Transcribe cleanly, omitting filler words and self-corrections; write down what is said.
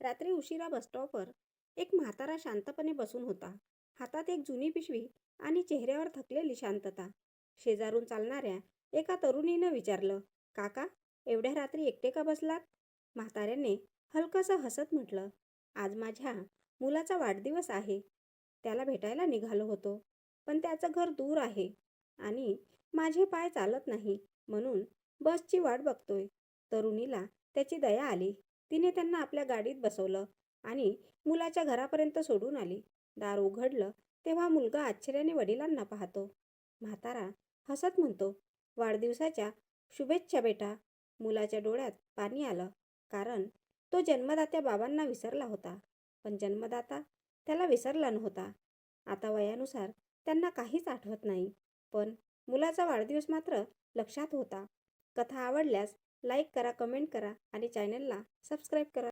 रात्री उशिरा बसस्टॉपवर एक म्हातारा शांतपणे बसून होता. हातात एक जुनी पिशवी आणि चेहऱ्यावर थकलेली शांतता. शेजारून चालणाऱ्या एका तरुणीनं विचारलं, "काका, एवढ्या रात्री एकटे का बसलात?" म्हाताऱ्याने हलकसं हसत म्हटलं, "आज माझ्या मुलाचा वाढदिवस आहे. त्याला भेटायला निघालो होतो. पण त्याचं घर दूर आहे आणि माझे पाय चालत नाही, म्हणून बसची वाट बघतोय." तरुणीला त्याची दया आली. तिने त्यांना आपल्या गाडीत बसवलं आणि मुलाच्या घरापर्यंत सोडून आली. दार उघडलं तेव्हा मुलगा आश्चर्याने वडिलांना पाहतो. म्हातारा हसत म्हणतो, "वाढदिवसाच्या शुभेच्छा बेटा." मुलाच्या डोळ्यात पाणी आलं, कारण तो जन्मदात्या बाबांना विसरला होता. पण जन्मदाता त्याला विसरला नव्हता. आता वयानुसार त्यांना काहीच आठवत नाही, पण मुलाचा वाढदिवस मात्र लक्षात होता. कथा आवडल्यास लाईक करा, कमेंट करा आणि चॅनलला सबस्क्राईब करा.